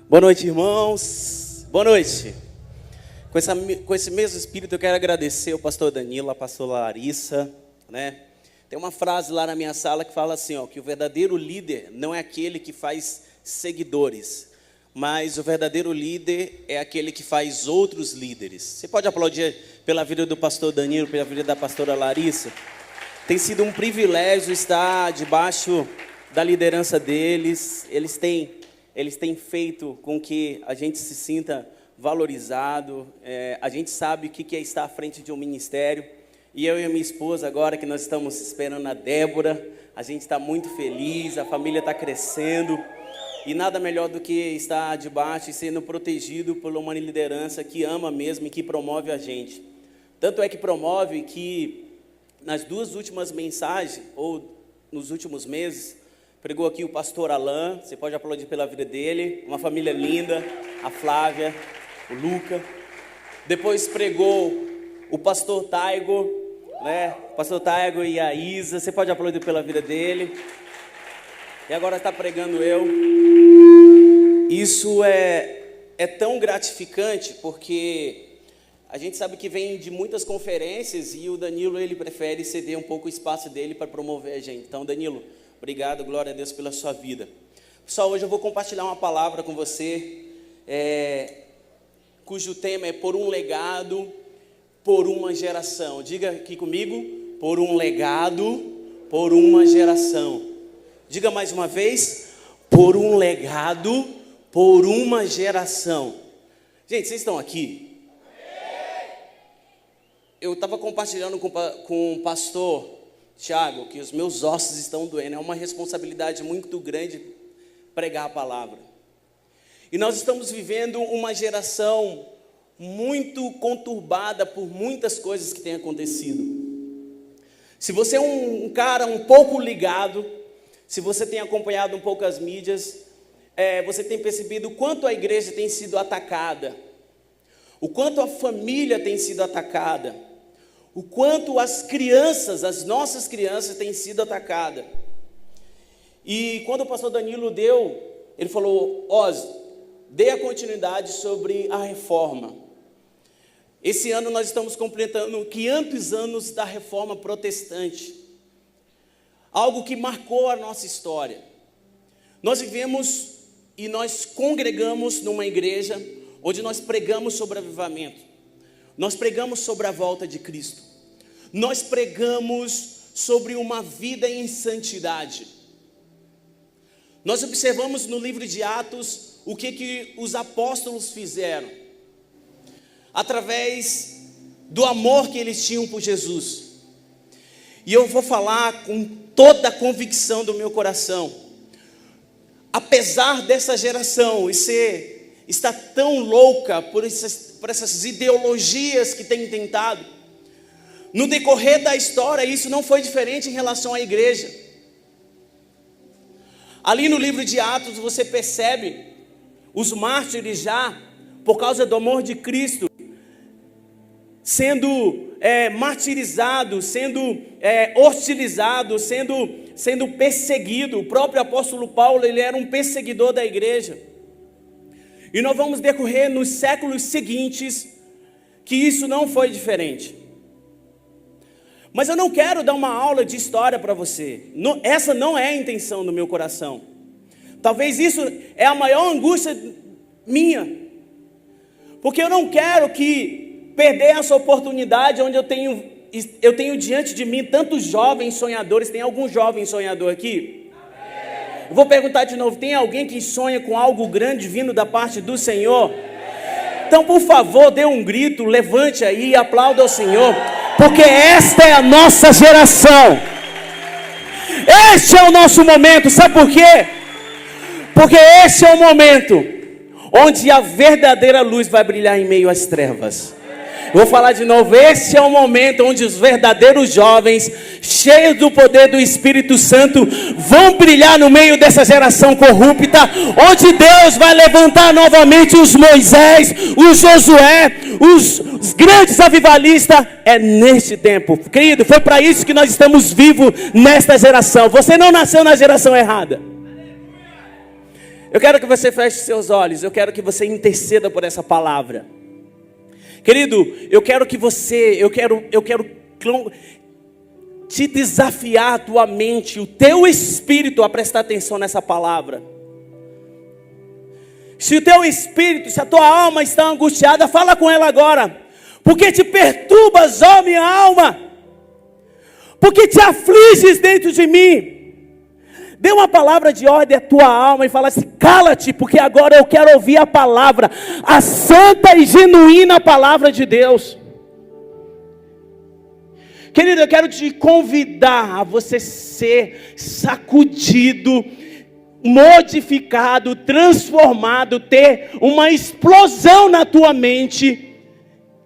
Boa noite, irmãos. Boa noite. Com esse mesmo espírito, eu quero agradecer ao pastor Danilo, a pastora Larissa, né? Tem uma frase lá na minha sala que fala assim, que o verdadeiro líder não é aquele que faz seguidores, mas o verdadeiro líder é aquele que faz outros líderes. Você pode aplaudir pela vida do pastor Danilo, pela vida da pastora Larissa? Tem sido um privilégio estar debaixo da liderança deles. Eles têm feito com que a gente se sinta valorizado. A gente sabe o que é estar à frente de um ministério. E eu e a minha esposa, agora que nós estamos esperando a Débora, a gente está muito feliz, a família está crescendo. E nada melhor do que estar debaixo e sendo protegido por uma liderança que ama mesmo e que promove a gente. Tanto é que promove que nas duas últimas mensagens, ou nos últimos meses, pregou aqui o pastor Alain, você pode aplaudir pela vida dele, uma família linda, a Flávia, o Luca. Depois pregou o pastor Taigo, né? O pastor Taigo e a Isa, você pode aplaudir pela vida dele. E agora está pregando eu. Isso é tão gratificante, porque a gente sabe que vem de muitas conferências e o Danilo, ele prefere ceder um pouco o espaço dele para promover a gente. Então, Danilo, obrigado, glória a Deus pela sua vida. Pessoal, hoje eu vou compartilhar uma palavra com você, cujo tema é por um legado, por uma geração. Diga aqui comigo, por um legado, por uma geração. Diga mais uma vez, por um legado, por uma geração. Gente, vocês estão aqui? Eu estava compartilhando com o pastor Tiago, que os meus ossos estão doendo. É uma responsabilidade muito grande pregar a palavra. E nós estamos vivendo uma geração muito conturbada por muitas coisas que têm acontecido. Se você é um cara um pouco ligado, se você tem acompanhado um pouco as mídias, você tem percebido o quanto a igreja tem sido atacada, o quanto a família tem sido atacada, o quanto as crianças, as nossas crianças têm sido atacadas. E quando o pastor Danilo ele falou, dê a continuidade sobre a reforma. Esse ano nós estamos completando 500 anos da reforma protestante. Algo que marcou a nossa história. Nós vivemos e nós congregamos numa igreja onde nós pregamos sobre avivamento. Nós pregamos sobre a volta de Cristo. Nós pregamos sobre uma vida em santidade. Nós observamos no livro de Atos o que os apóstolos fizeram, através do amor que eles tinham por Jesus. E eu vou falar com toda a convicção do meu coração. Apesar dessa geração estar tão louca por essas ideologias que tem tentado, no decorrer da história isso não foi diferente em relação à igreja. Ali no livro de Atos você percebe os mártires já, por causa do amor de Cristo, sendo martirizados, sendo hostilizados, sendo perseguido. O próprio apóstolo Paulo, ele era um perseguidor da igreja. E nós vamos decorrer nos séculos seguintes que isso não foi diferente. Mas eu não quero dar uma aula de história para você. Essa não é a intenção do meu coração. Talvez isso é a maior angústia minha. Porque eu não quero perder essa oportunidade onde eu tenho diante de mim tantos jovens sonhadores. Tem algum jovem sonhador aqui? Eu vou perguntar de novo, tem alguém que sonha com algo grande vindo da parte do Senhor? Então, por favor, dê um grito, levante aí e aplauda ao Senhor, porque esta é a nossa geração. Este é o nosso momento, sabe por quê? Porque esse é o momento onde a verdadeira luz vai brilhar em meio às trevas. Vou falar de novo, esse é o momento onde os verdadeiros jovens, cheios do poder do Espírito Santo, vão brilhar no meio dessa geração corrupta, onde Deus vai levantar novamente os Moisés, os Josué, os grandes avivalistas. É neste tempo, querido, foi para isso que nós estamos vivos nesta geração. Você não nasceu na geração errada. Eu quero que você feche seus olhos, eu quero que você interceda por essa palavra. Querido, eu quero te desafiar a tua mente, o teu espírito a prestar atenção nessa palavra. Se o teu espírito, se a tua alma está angustiada, fala com ela agora. Porque te perturbas, ó minha alma? Porque te afliges dentro de mim? Dê uma palavra de ordem à tua alma e fala assim: cala-te, porque agora eu quero ouvir a palavra, a santa e genuína palavra de Deus. Querido, eu quero te convidar a você ser sacudido, modificado, transformado, ter uma explosão na tua mente,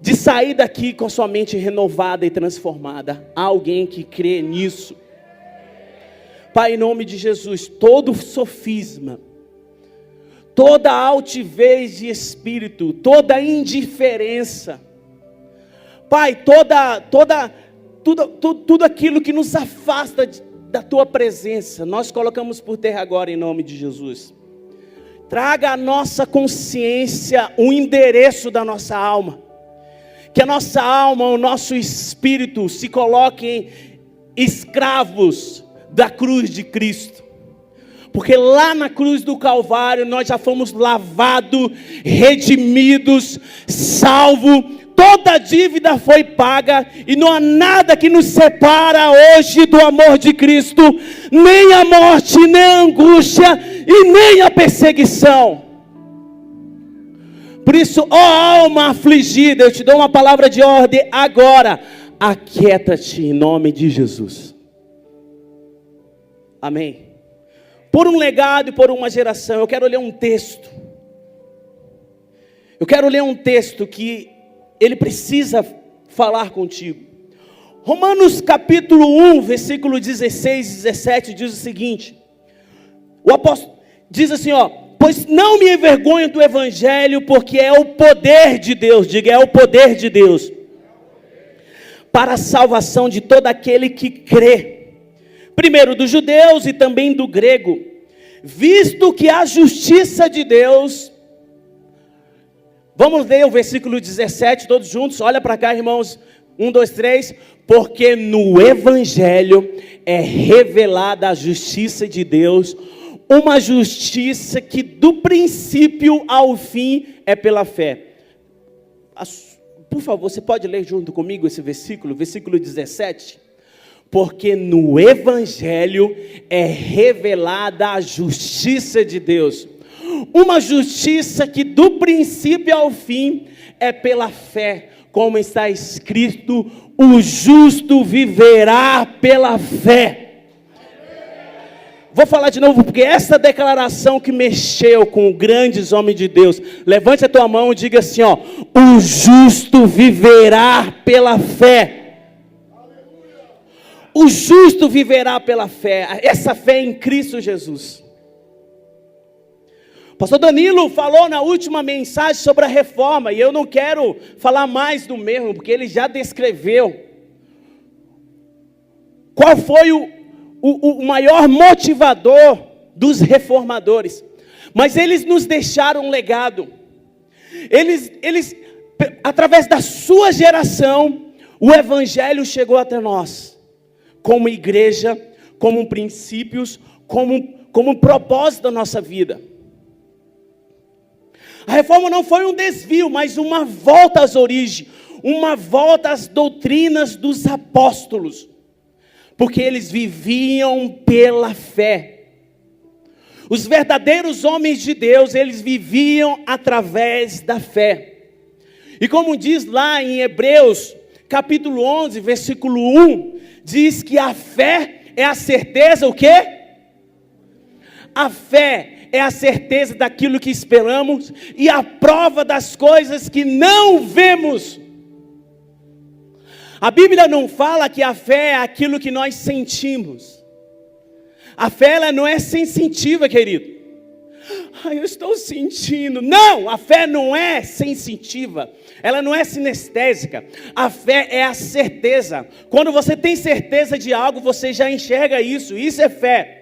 de sair daqui com a sua mente renovada e transformada. Há alguém que crê nisso? Pai, em nome de Jesus, todo sofisma, toda altivez de espírito, toda indiferença, Pai, tudo aquilo que nos afasta da Tua presença, nós colocamos por terra agora em nome de Jesus. Traga à nossa consciência o endereço da nossa alma, que a nossa alma, o nosso espírito se coloquem escravos da cruz de Cristo, porque lá na cruz do Calvário nós já fomos lavados, redimidos, salvos, toda a dívida foi paga, e não há nada que nos separa hoje do amor de Cristo, nem a morte, nem a angústia, e nem a perseguição. Por isso, ó alma afligida, eu te dou uma palavra de ordem agora: aquieta-te em nome de Jesus. Amém. Por um legado e por uma geração, eu quero ler um texto. Eu quero ler um texto que ele precisa falar contigo. Romanos capítulo 1, versículo 16 e 17 diz o seguinte. O apóstolo diz assim, pois não me envergonho do evangelho, porque é o poder de Deus, diga, é o poder de Deus, para a salvação de todo aquele que crê. Primeiro dos judeus e também do grego, visto que a justiça de Deus, vamos ler o versículo 17 todos juntos, olha para cá irmãos, 1, 2, 3, porque no evangelho é revelada a justiça de Deus, uma justiça que do princípio ao fim é pela fé. Por favor, você pode ler junto comigo esse versículo 17? Porque no evangelho é revelada a justiça de Deus, uma justiça que do princípio ao fim é pela fé, como está escrito, o justo viverá pela fé. Vou falar de novo, porque essa declaração que mexeu com grandes homens de Deus, levante a tua mão e diga assim, o justo viverá pela fé. O justo viverá pela fé, essa fé em Cristo Jesus. O pastor Danilo falou na última mensagem sobre a reforma, e eu não quero falar mais do mesmo, porque ele já descreveu qual foi o maior motivador dos reformadores. Mas eles nos deixaram um legado. Eles, através da sua geração, o evangelho chegou até nós. Como igreja, como princípios, como propósito da nossa vida. A reforma não foi um desvio, mas uma volta às origens, uma volta às doutrinas dos apóstolos, porque eles viviam pela fé. Os verdadeiros homens de Deus, eles viviam através da fé. E como diz lá em Hebreus, capítulo 11, versículo 1, diz que a fé é a certeza, o quê? A fé é a certeza daquilo que esperamos e a prova das coisas que não vemos. A Bíblia não fala que a fé é aquilo que nós sentimos. A fé ela não é sensitiva, querido. Eu estou sentindo. Não, a fé não é sensitiva. Ela não é sinestésica. A fé é a certeza. Quando você tem certeza de algo, você já enxerga isso. Isso é fé.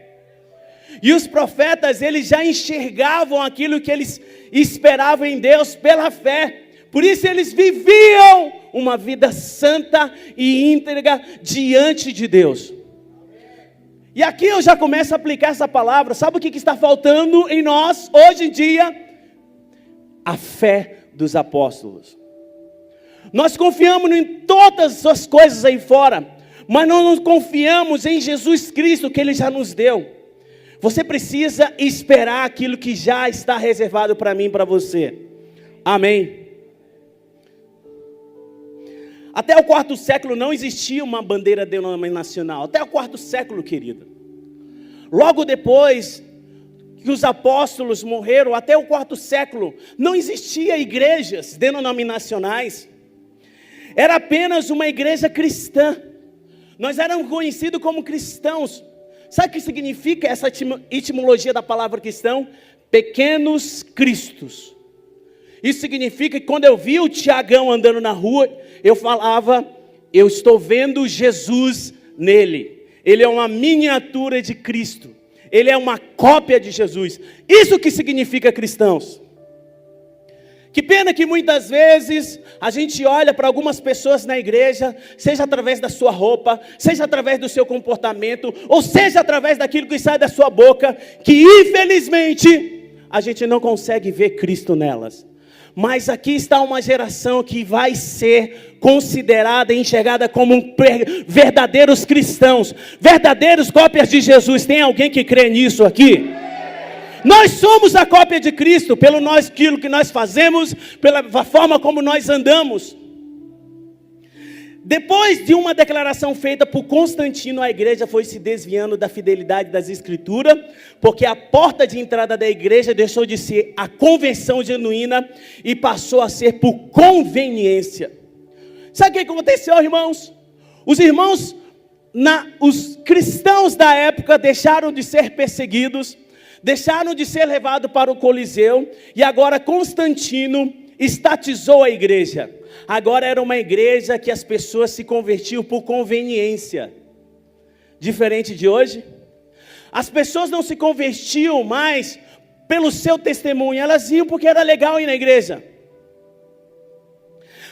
E os profetas, eles já enxergavam aquilo que eles esperavam em Deus pela fé. Por isso eles viviam uma vida santa e íntegra diante de Deus. E aqui eu já começo a aplicar essa palavra. Sabe o que está faltando em nós hoje em dia? A fé dos apóstolos. Nós confiamos em todas as coisas aí fora, mas não confiamos em Jesus Cristo que Ele já nos deu. Você precisa esperar aquilo que já está reservado para mim e para você. Amém. Até o 4º século não existia uma bandeira denominacional. Até o 4º século, querido. Logo depois que os apóstolos morreram, até o 4º século, não existia igrejas denominacionais. Era apenas uma igreja cristã. Nós éramos conhecidos como cristãos. Sabe o que significa essa etimologia da palavra cristão? Pequenos cristos. Isso significa que quando eu vi o Tiagão andando na rua, eu falava, eu estou vendo Jesus nele. Ele é uma miniatura de Cristo. Ele é uma cópia de Jesus. Isso que significa cristãos. Que pena que muitas vezes a gente olha para algumas pessoas na igreja, seja através da sua roupa, seja através do seu comportamento, ou seja através daquilo que sai da sua boca, que infelizmente a gente não consegue ver Cristo nelas. Mas aqui está uma geração que vai ser considerada e enxergada como verdadeiros cristãos, verdadeiros cópias de Jesus. Tem alguém que crê nisso aqui? Nós somos a cópia de Cristo, aquilo que nós fazemos, pela forma como nós andamos. Depois de uma declaração feita por Constantino, a igreja foi se desviando da fidelidade das Escrituras, porque a porta de entrada da igreja deixou de ser a conversão genuína e passou a ser por conveniência. Sabe o que aconteceu, irmãos? Os cristãos da época deixaram de ser perseguidos, deixaram de ser levados para o Coliseu, e agora Constantino estatizou a igreja. Agora era uma igreja que as pessoas se convertiam por conveniência. Diferente de hoje, as pessoas não se convertiam mais pelo seu testemunho, elas iam porque era legal ir na igreja.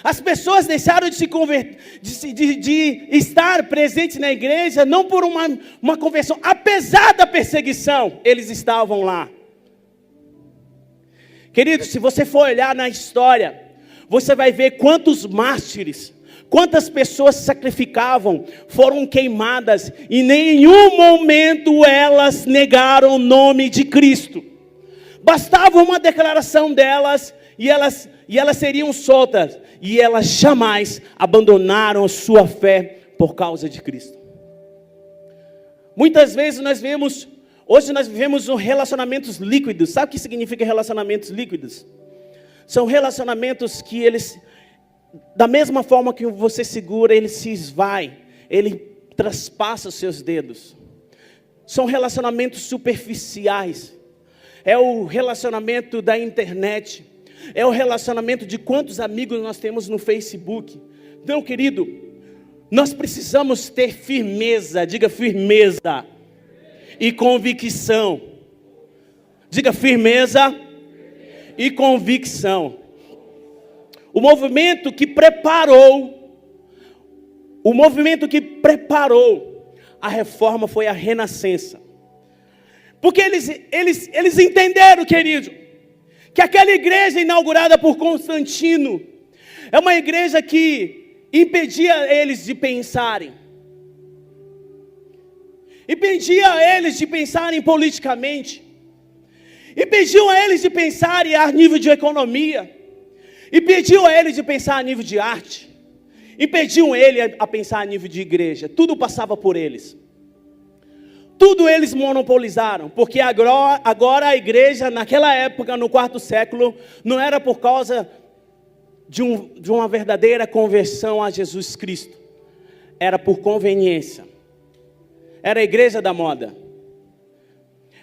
As pessoas deixaram de se converter, de estar presentes na igreja, não por uma conversão, apesar da perseguição, eles estavam lá. Querido, se você for olhar na história, você vai ver quantos mártires, quantas pessoas se sacrificavam, foram queimadas, e em nenhum momento elas negaram o nome de Cristo. Bastava uma declaração delas, e elas seriam soltas, e elas jamais abandonaram sua fé por causa de Cristo. Muitas vezes hoje nós vivemos relacionamentos líquidos. Sabe o que significa relacionamentos líquidos? São relacionamentos que eles, da mesma forma que você segura, ele se esvai, ele traspassa os seus dedos. São relacionamentos superficiais. É o relacionamento da internet. É o relacionamento de quantos amigos nós temos no Facebook. Então, querido, nós precisamos ter firmeza, diga firmeza, e convicção. Diga firmeza e convicção. O movimento que preparou a reforma foi a renascença. Porque eles entenderam, querido, que aquela igreja inaugurada por Constantino é uma igreja que impedia eles de pensarem. Impedia eles de pensarem politicamente. Impediam a eles de pensarem a nível de economia. Impediam a eles de pensar a nível de arte. Impediam ele a pensar a nível de igreja. Tudo passava por eles. Tudo eles monopolizaram. Porque agora a igreja, naquela época, no 4º século, não era por causa de uma verdadeira conversão a Jesus Cristo. Era por conveniência. Era a igreja da moda.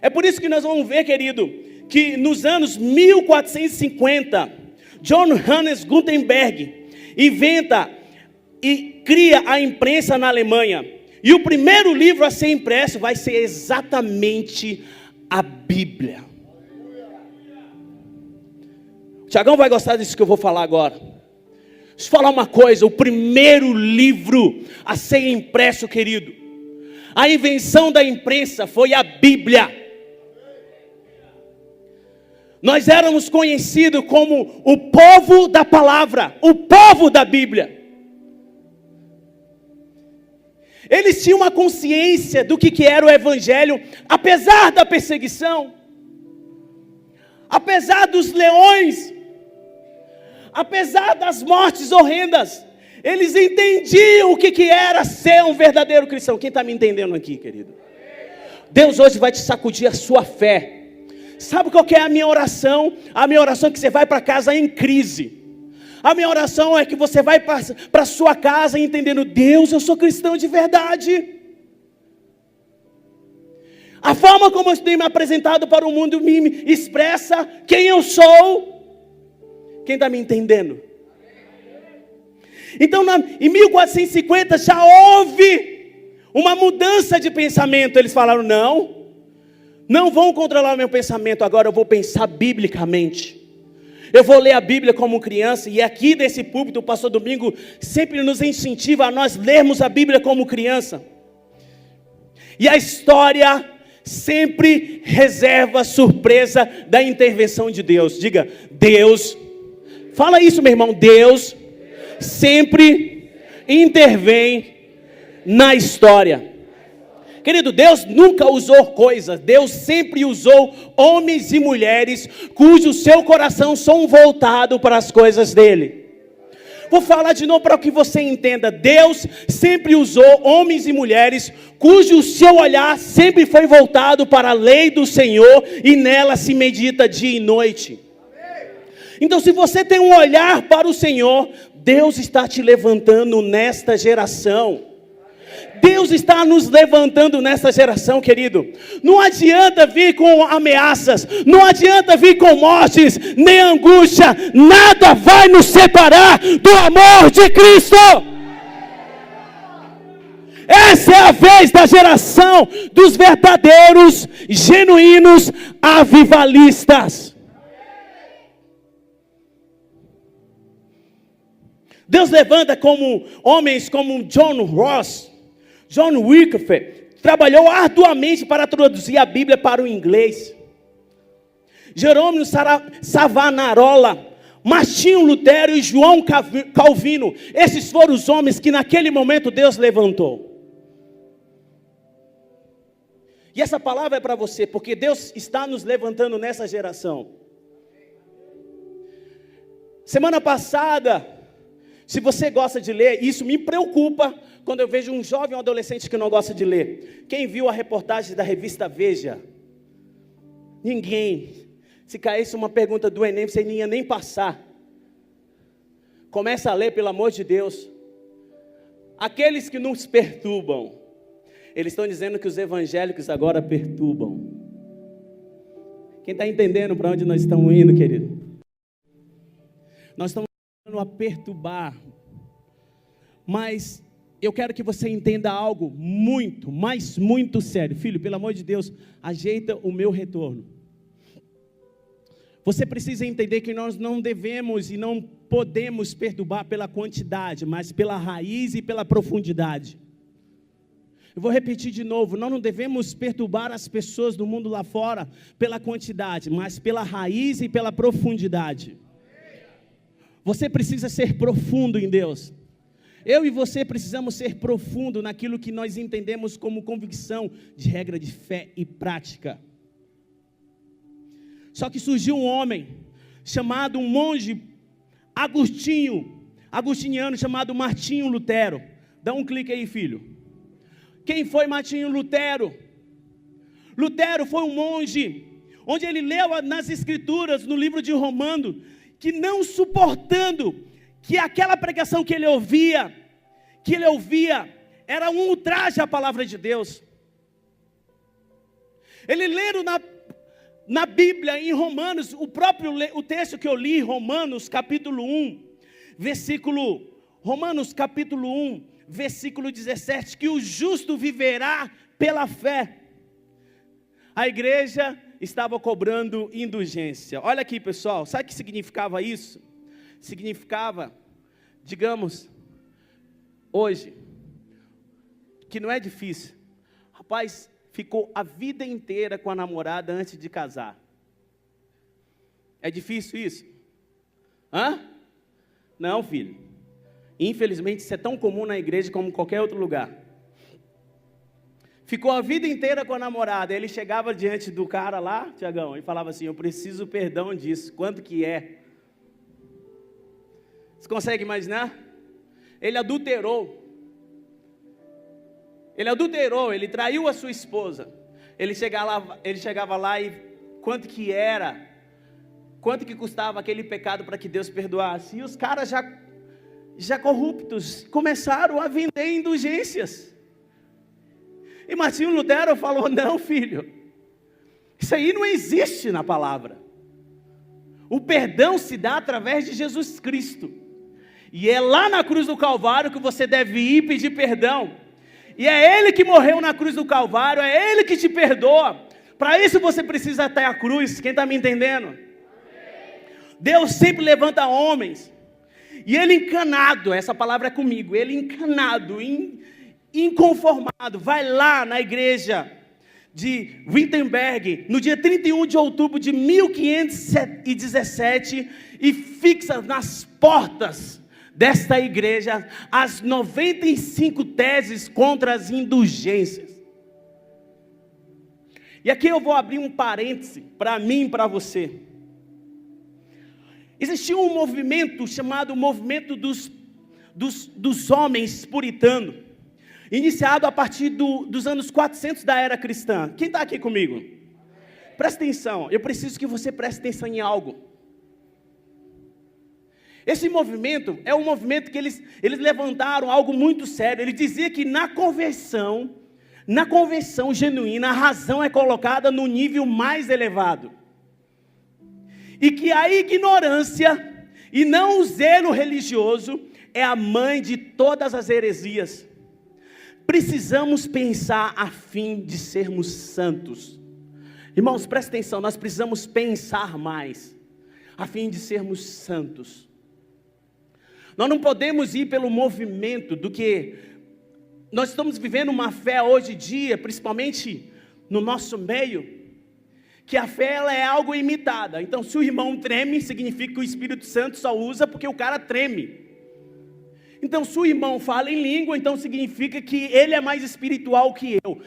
É por isso que nós vamos ver, querido, que nos anos 1450, John Hannes Gutenberg inventa e cria a imprensa na Alemanha. E o primeiro livro a ser impresso vai ser exatamente a Bíblia. O Tiagão vai gostar disso que eu vou falar agora. Deixa eu falar uma coisa, o primeiro livro a ser impresso, querido, a invenção da imprensa foi a Bíblia. Nós éramos conhecidos como o povo da palavra, o povo da Bíblia. Eles tinham uma consciência do que era o Evangelho, apesar da perseguição, apesar dos leões, apesar das mortes horrendas. Eles entendiam o que era ser um verdadeiro cristão. Quem está me entendendo aqui, querido? Deus hoje vai te sacudir a sua fé. Sabe qual que é a minha oração? A minha oração é que você vai para casa em crise. A minha oração é que você vai para a sua casa entendendo: Deus, eu sou cristão de verdade. A forma como eu tenho me apresentado para o mundo me expressa quem eu sou. Quem está me entendendo? Então, em 1450 já houve uma mudança de pensamento. Eles falaram: não vão controlar o meu pensamento, agora eu vou pensar biblicamente. Eu vou ler a Bíblia como criança, e aqui desse púlpito o pastor Domingo sempre nos incentiva a nós lermos a Bíblia como criança. E a história sempre reserva surpresa da intervenção de Deus. Diga: Deus, fala isso, meu irmão, Deus sempre intervém na história. Querido, Deus nunca usou coisas, Deus sempre usou homens e mulheres cujo seu coração são voltados para as coisas dele. Vou falar de novo para que você entenda. Deus sempre usou homens e mulheres cujo seu olhar sempre foi voltado para a lei do Senhor e nela se medita dia e noite. Então, se você tem um olhar para o Senhor, Deus está te levantando nesta geração. Deus está nos levantando nessa geração, querido. Não adianta vir com ameaças, não adianta vir com mortes, nem angústia. Nada vai nos separar do amor de Cristo. Essa é a vez da geração dos verdadeiros, genuínos avivalistas. Deus levanta como homens como John Ross, John Wycliffe, trabalhou arduamente para traduzir a Bíblia para o inglês. Jerônimo Savonarola, Martinho Lutero e João Calvino, esses foram os homens que naquele momento Deus levantou. E essa palavra é para você, porque Deus está nos levantando nessa geração. Semana passada, se você gosta de ler, isso me preocupa quando eu vejo um jovem ou um adolescente que não gosta de ler. Quem viu a reportagem da revista Veja? Ninguém. Se caísse uma pergunta do Enem, você não ia nem passar. Começa a ler, pelo amor de Deus. Aqueles que nos perturbam, eles estão dizendo que os evangélicos agora perturbam. Quem está entendendo para onde nós estamos indo, querido? Nós estamos a perturbar, mas eu quero que você entenda algo muito, mas muito sério. Filho, pelo amor de Deus, ajeita o meu retorno. Você precisa entender que nós não devemos e não podemos perturbar pela quantidade, mas pela raiz e pela profundidade. Eu vou repetir de novo, nós não devemos perturbar as pessoas do mundo lá fora pela quantidade, mas pela raiz e pela profundidade. Você precisa ser profundo em Deus. Eu e você precisamos ser profundo naquilo que nós entendemos como convicção de regra de fé e prática. Só que surgiu um homem, chamado um monge agostiniano, chamado Martinho Lutero. Dá um clique aí, filho. Quem foi Martinho Lutero? Lutero foi um monge, onde ele leu nas escrituras, no livro de Romanos, que não suportando que aquela pregação que ele ouvia era um ultraje à palavra de Deus. Ele leu na Bíblia, em Romanos, o texto que eu li, Romanos capítulo 1, versículo 17, que o justo viverá pela fé. A igreja estava cobrando indulgência. Olha aqui, pessoal, sabe o que significava isso? Significava, digamos, hoje, que não é difícil. Rapaz, ficou a vida inteira com a namorada antes de casar. É difícil isso? Hã? Não, filho. Infelizmente, isso é tão comum na igreja como em qualquer outro lugar. Ficou a vida inteira com a namorada. Ele chegava diante do cara lá, Tiagão, e falava assim: eu preciso perdão disso. Quanto que é? Você consegue imaginar? Ele adulterou. Ele traiu a sua esposa. Ele chegava lá e quanto que era? Quanto que custava aquele pecado para que Deus perdoasse? E os caras já corruptos começaram a vender indulgências. E Martinho Lutero falou: não, filho, isso aí não existe na palavra. O perdão se dá através de Jesus Cristo. E é lá na cruz do Calvário que você deve ir pedir perdão. E é Ele que morreu na cruz do Calvário, é Ele que te perdoa. Para isso você precisa até a cruz. Quem está me entendendo? Deus sempre levanta homens. E Ele encanado, essa palavra é comigo, Ele encanado, inconformado, vai lá na igreja de Wittenberg, no dia 31 de outubro de 1517, e fixa nas portas desta igreja as 95 teses contra as indulgências. E aqui eu vou abrir um parêntese para mim e para você. Existia um movimento chamado movimento dos homens puritanos, iniciado a partir dos anos 400 da era cristã. Quem está aqui comigo? Presta atenção, eu preciso que você preste atenção em algo. Esse movimento é um movimento que eles levantaram algo muito sério. Ele dizia que na conversão genuína, a razão é colocada no nível mais elevado. E que a ignorância e não o zelo religioso é a mãe de todas as heresias. Precisamos pensar a fim de sermos santos. Irmãos, presta atenção, nós precisamos pensar mais a fim de sermos santos. Nós não podemos ir pelo movimento do que nós estamos vivendo uma fé hoje em dia, principalmente no nosso meio, que a fé ela é algo imitada. Então, se o irmão treme, significa que o Espírito Santo só usa porque o cara treme. Então, se o irmão fala em língua, então significa que ele é mais espiritual que eu.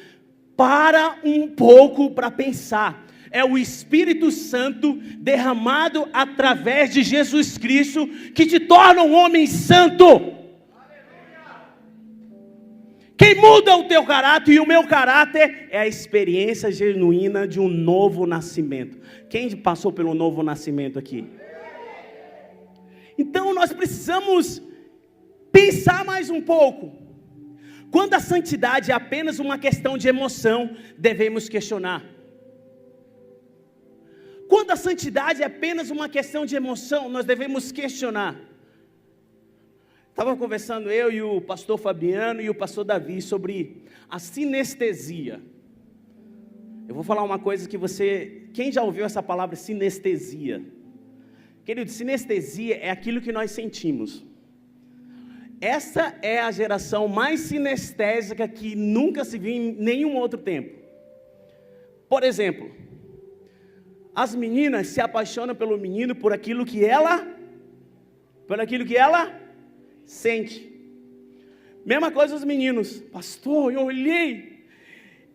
Para um pouco para pensar. É o Espírito Santo derramado através de Jesus Cristo que te torna um homem santo. Quem muda o teu caráter e o meu caráter é a experiência genuína de um novo nascimento. Quem passou pelo novo nascimento aqui? Então nós precisamos pensar mais um pouco. Quando a santidade é apenas uma questão de emoção, devemos questionar. Quando a santidade é apenas uma questão de emoção, nós devemos questionar. Estava conversando eu e o pastor Fabiano e o pastor Davi sobre a sinestesia. Eu vou falar uma coisa que quem já ouviu essa palavra sinestesia? Querido, sinestesia é aquilo que nós sentimos. Essa é a geração mais sinestésica que nunca se viu em nenhum outro tempo. Por exemplo, as meninas se apaixonam pelo menino por aquilo que ela sente. Mesma coisa os meninos. Pastor, eu olhei.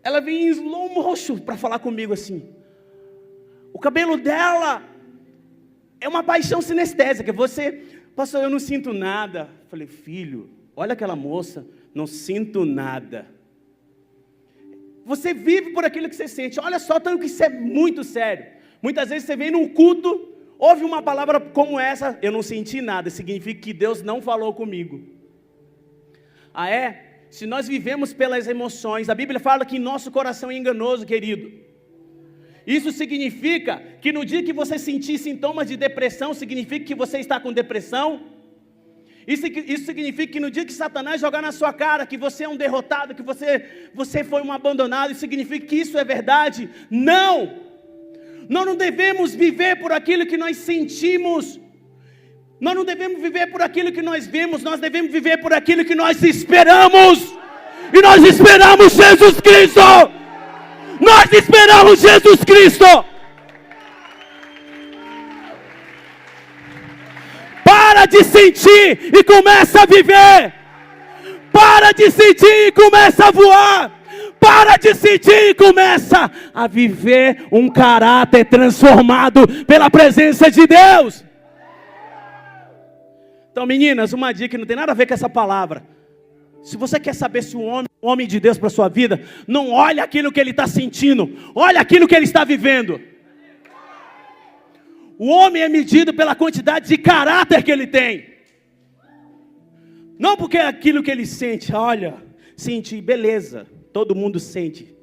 Ela vem em slow motion para falar comigo assim. O cabelo dela é uma paixão sinestésica. Pastor, eu não sinto nada. Falei, filho, olha aquela moça, não sinto nada. Você vive por aquilo que você sente. Olha só, tanto que isso é muito sério. Muitas vezes você vem num culto, ouve uma palavra como essa, eu não senti nada, significa que Deus não falou comigo. Ah é? Se nós vivemos pelas emoções, a Bíblia fala que nosso coração é enganoso, querido. Isso significa que no dia que você sentir sintomas de depressão, significa que você está com depressão. Isso significa que no dia que Satanás jogar na sua cara que você é um derrotado, que você foi um abandonado, isso significa que isso é verdade? Não! Nós não devemos viver por aquilo que nós sentimos. Nós não devemos viver por aquilo que nós vemos. Nós devemos viver por aquilo que nós esperamos. E nós esperamos Jesus Cristo. Nós esperamos Jesus Cristo. Para de sentir e começa a viver. Para de sentir e começa a voar. Para de sentir e começa a viver um caráter transformado pela presença de Deus. Então, meninas, uma dica que não tem nada a ver com essa palavra. Se você quer saber se um homem de Deus para a sua vida, não olhe aquilo que ele está sentindo, olhe aquilo que ele está vivendo. O homem é medido pela quantidade de caráter que ele tem. Não porque é aquilo que ele sente. Olha, senti, beleza. Todo mundo sente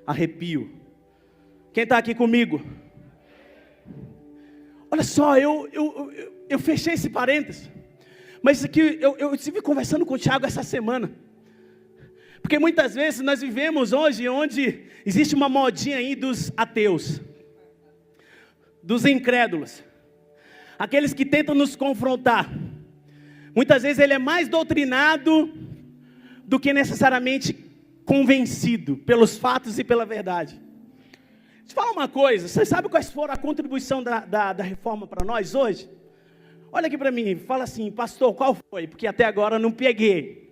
arrepio. Quem está aqui comigo? Olha só, eu fechei esse parênteses. Mas isso aqui, eu estive conversando com o Thiago essa semana. Porque muitas vezes nós vivemos hoje onde existe uma modinha aí dos ateus. Dos incrédulos. Aqueles que tentam nos confrontar. Muitas vezes ele é mais doutrinado do que necessariamente convencido pelos fatos e pela verdade. Deixa eu falar uma coisa. Você sabe quais foram a contribuição da reforma para nós hoje? Olha aqui para mim, fala assim, pastor, qual foi? Porque até agora eu não peguei.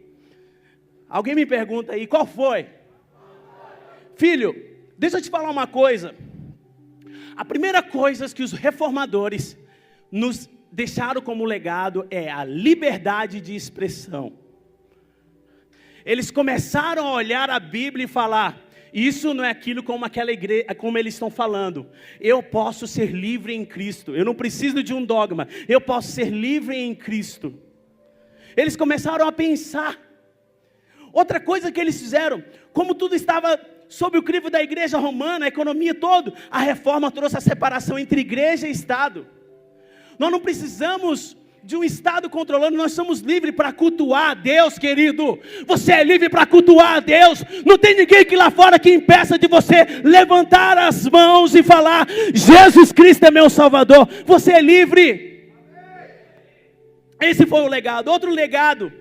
Alguém me pergunta aí, qual foi? Filho, deixa eu te falar uma coisa. A primeira coisa que os reformadores nos deixaram como legado é a liberdade de expressão. Eles começaram a olhar a Bíblia e falar, isso não é aquilo como aquela igreja, como eles estão falando. Eu posso ser livre em Cristo. Eu não preciso de um dogma. Eu posso ser livre em Cristo. Eles começaram a pensar. Outra coisa que eles fizeram, como tudo estava sob o crivo da igreja romana, a economia toda, a reforma trouxe a separação entre igreja e Estado. Nós não precisamos de um Estado controlando, nós somos livres para cultuar a Deus, querido. Você é livre para cultuar a Deus. Não tem ninguém aqui lá fora que impeça de você levantar as mãos e falar, Jesus Cristo é meu Salvador. Você é livre. Esse foi o legado. Outro legado,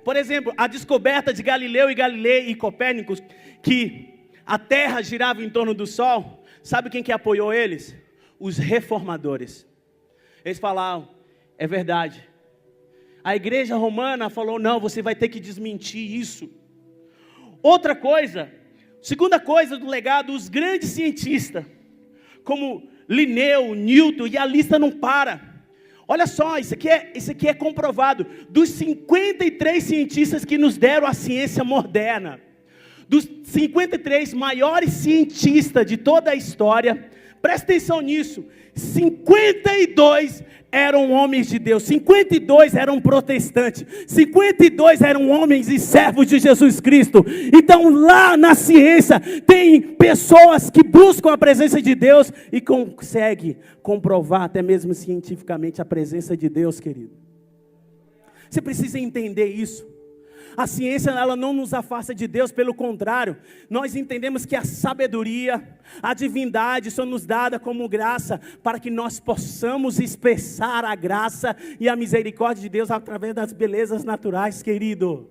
por exemplo, a descoberta de Galileu e Copérnico, que a Terra girava em torno do Sol. Sabe quem que apoiou eles? Os reformadores. Eles falaram, é verdade. A igreja romana falou, não, você vai ter que desmentir isso. Outra coisa, segunda coisa do legado, os grandes cientistas, como Linneu, Newton, e a lista não para. Olha só, isso aqui é comprovado. Dos 53 cientistas que nos deram a ciência moderna, dos 53 maiores cientistas de toda a história, presta atenção nisso, 52 eram homens de Deus, 52 eram protestantes, 52 eram homens e servos de Jesus Cristo. Então lá na ciência tem pessoas que buscam a presença de Deus e conseguem comprovar até mesmo cientificamente a presença de Deus, querido. Você precisa entender isso. A ciência, ela não nos afasta de Deus, pelo contrário, nós entendemos que a sabedoria, a divindade são nos dada como graça, para que nós possamos expressar a graça e a misericórdia de Deus através das belezas naturais, querido.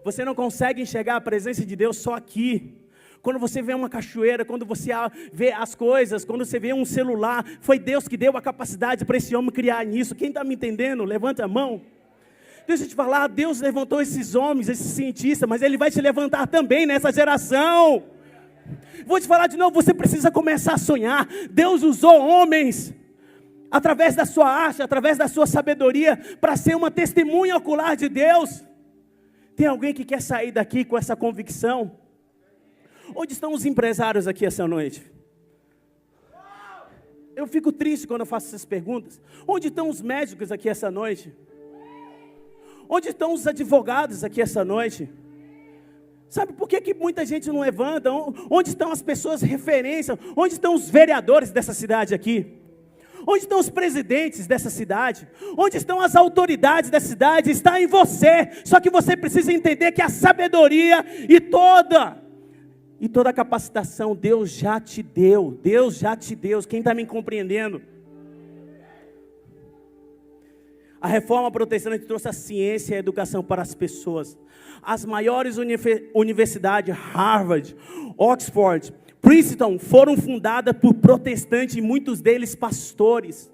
Você não consegue enxergar a presença de Deus só aqui. Quando você vê uma cachoeira, quando você vê as coisas, quando você vê um celular, foi Deus que deu a capacidade para esse homem criar nisso. Quem está me entendendo? Levanta a mão. Deixa eu te falar, Deus levantou esses homens, esses cientistas, mas Ele vai te levantar também nessa geração. Vou te falar de novo, você precisa começar a sonhar. Deus usou homens, através da sua arte, através da sua sabedoria, para ser uma testemunha ocular de Deus. Tem alguém que quer sair daqui com essa convicção? Onde estão os empresários aqui essa noite? Eu fico triste quando eu faço essas perguntas. Onde estão os médicos aqui essa noite? Onde estão os advogados aqui essa noite? Sabe por que muita gente não levanta? Onde estão as pessoas referência? Onde estão os vereadores dessa cidade aqui? Onde estão os presidentes dessa cidade? Onde estão as autoridades da cidade? Está em você. Só que você precisa entender que a sabedoria e toda a capacitação Deus já te deu. Deus já te deu. Quem está me compreendendo? A reforma protestante trouxe a ciência e a educação para as pessoas. As maiores universidades, Harvard, Oxford, Princeton, foram fundadas por protestantes e muitos deles pastores.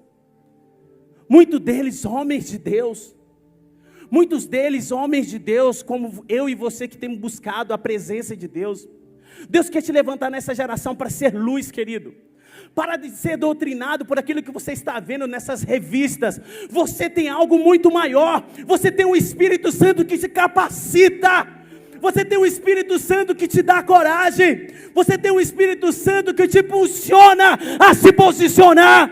Muitos deles homens de Deus. Muitos deles homens de Deus, como eu e você que temos buscado a presença de Deus. Deus quer te levantar nessa geração para ser luz, querido. Para de ser doutrinado por aquilo que você está vendo nessas revistas. Você tem algo muito maior. Você tem um Espírito Santo que te capacita. Você tem um Espírito Santo que te dá coragem. Você tem um Espírito Santo que te impulsiona a se posicionar.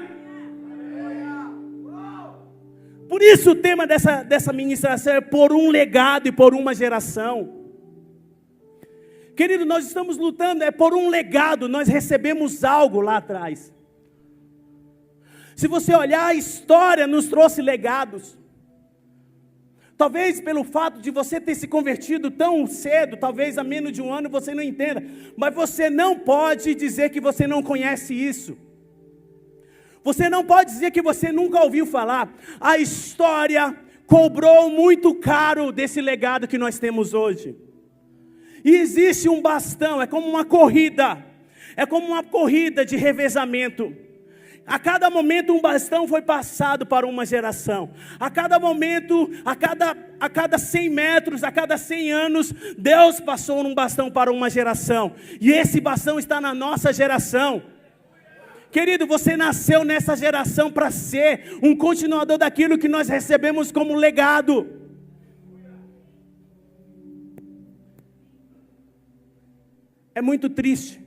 Por isso o tema dessa ministração é por um legado e por uma geração. Querido, nós estamos lutando por um legado. Nós recebemos algo lá atrás. Se você olhar, a história nos trouxe legados. Talvez pelo fato de você ter se convertido tão cedo, talvez há menos de um ano, você não entenda. Mas você não pode dizer que você não conhece isso. Você não pode dizer que você nunca ouviu falar. A história cobrou muito caro desse legado que nós temos hoje. E existe um bastão, é como uma corrida. É como uma corrida de revezamento. A cada momento um bastão foi passado para uma geração. A cada momento, a cada 100 metros, a cada 100 anos, Deus passou um bastão para uma geração. E esse bastão está na nossa geração. Querido, você nasceu nessa geração para ser um continuador daquilo que nós recebemos como legado. É muito triste.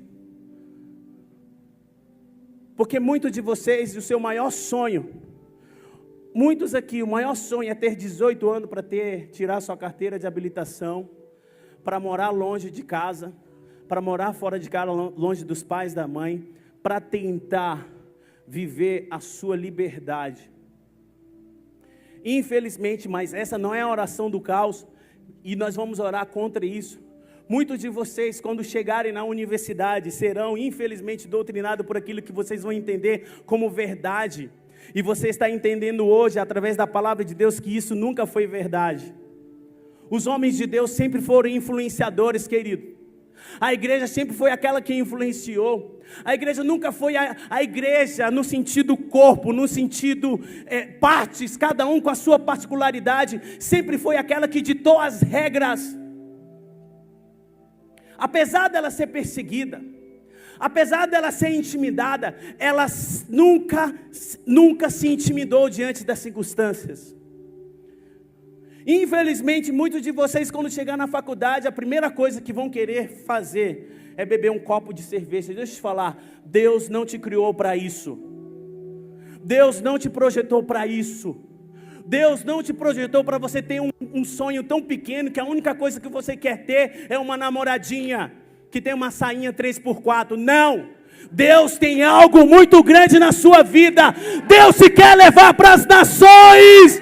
Porque muitos de vocês, o seu maior sonho, muitos aqui, o maior sonho é ter 18 anos para tirar sua carteira de habilitação, para morar longe de casa, para morar fora de casa, longe dos pais, da mãe, para tentar viver a sua liberdade. Infelizmente, mas essa não é a oração do caos, e nós vamos orar contra isso. Muitos de vocês, quando chegarem na universidade, serão infelizmente doutrinados por aquilo que vocês vão entender como verdade. E você está entendendo hoje, através da palavra de Deus, que isso nunca foi verdade. Os homens de Deus sempre foram influenciadores, querido. A igreja sempre foi aquela que influenciou. A igreja nunca foi a igreja no sentido corpo, no sentido partes, cada um com a sua particularidade. Sempre foi aquela que ditou as regras. Apesar dela ser perseguida, apesar dela ser intimidada, ela nunca se intimidou diante das circunstâncias. Infelizmente, muitos de vocês, quando chegar na faculdade, a primeira coisa que vão querer fazer é beber um copo de cerveja. Deixa eu te falar, Deus não te criou para isso. Deus não te projetou para isso. Deus não te projetou para você ter um sonho tão pequeno que a única coisa que você quer ter é uma namoradinha que tem uma sainha 3x4. Não! Deus tem algo muito grande na sua vida. Deus te quer levar para as nações.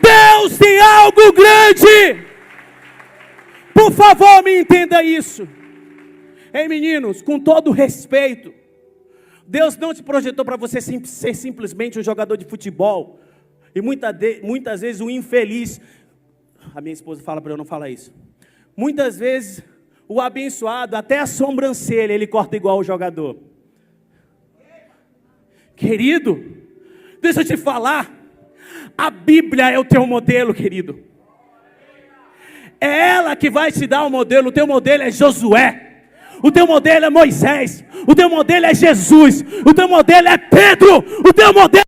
Deus tem algo grande. Por favor, me entenda isso. Ei, meninos, com todo respeito, Deus não te projetou para você ser simplesmente um jogador de futebol. E muitas vezes um infeliz. A minha esposa fala para eu não falar isso. Muitas vezes o abençoado, até a sobrancelha, ele corta igual o jogador. Querido, deixa eu te falar. A Bíblia é o teu modelo, querido. É ela que vai te dar o modelo. O teu modelo é Josué. O teu modelo é Moisés. O teu modelo é Jesus. O teu modelo é Pedro. O teu modelo...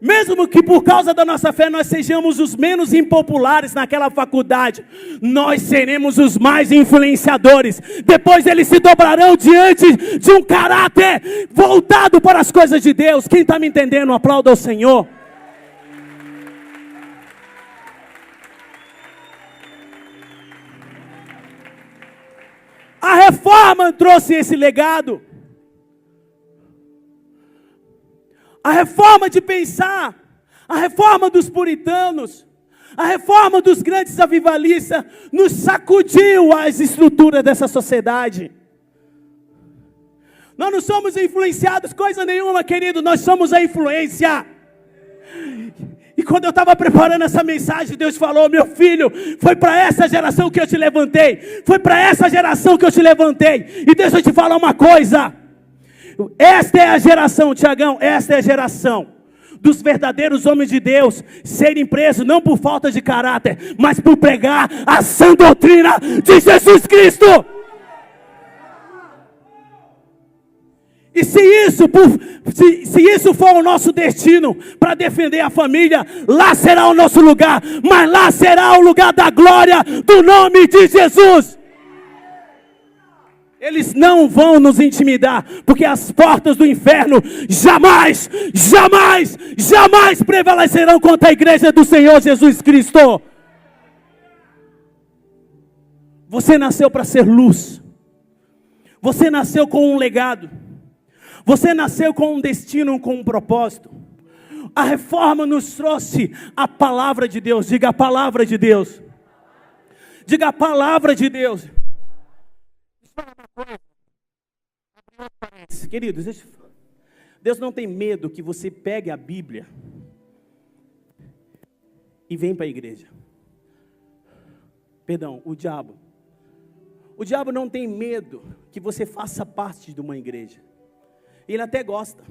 Mesmo que por causa da nossa fé nós sejamos os menos impopulares naquela faculdade, nós seremos os mais influenciadores. Depois eles se dobrarão diante de um caráter voltado para as coisas de Deus. Quem está me entendendo, aplauda ao Senhor. A reforma trouxe esse legado. A reforma de pensar, a reforma dos puritanos, a reforma dos grandes avivalistas nos sacudiu as estruturas dessa sociedade. Nós não somos influenciados coisa nenhuma, querido, nós somos a influência. E quando eu estava preparando essa mensagem, Deus falou: meu filho, foi para essa geração que eu te levantei. Foi para essa geração que eu te levantei. E deixa eu te falar uma coisa. Esta é a geração, Tiagão, esta é a geração dos verdadeiros homens de Deus serem presos não por falta de caráter, mas por pregar a sã doutrina de Jesus Cristo. E se isso for o nosso destino para defender a família, lá será o nosso lugar, mas lá será o lugar da glória do nome de Jesus. Eles não vão nos intimidar, porque as portas do inferno jamais, jamais, jamais prevalecerão contra a igreja do Senhor Jesus Cristo. Você nasceu para ser luz. Você nasceu com um legado. Você nasceu com um destino, com um propósito. A reforma nos trouxe a palavra de Deus. Diga a palavra de Deus. Diga a palavra de Deus. Queridos, Deus não tem medo que você pegue a Bíblia e venha para a igreja. Perdão, o diabo. O diabo não tem medo que você faça parte de uma igreja. Ele até gosta.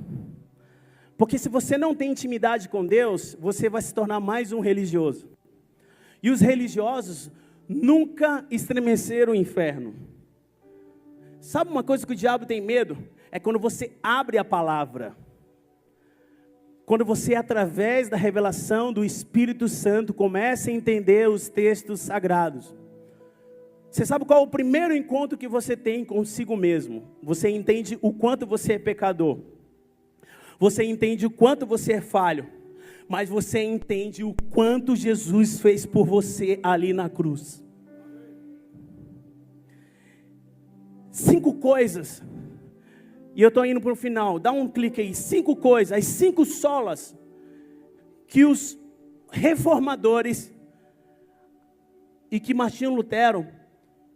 Porque se você não tem intimidade com Deus, você vai se tornar mais um religioso. E os religiosos nunca estremeceram o inferno. Sabe uma coisa que o diabo tem medo? É quando você abre a palavra. Quando você, através da revelação do Espírito Santo, começa a entender os textos sagrados. Você sabe qual é o primeiro encontro que você tem consigo mesmo? Você entende o quanto você é pecador. Você entende o quanto você é falho. Mas você entende o quanto Jesus fez por você ali na cruz. 5 coisas. E eu estou indo para o final. Dá um clique aí. 5 coisas. As 5 solas que os reformadores e que Martinho Lutero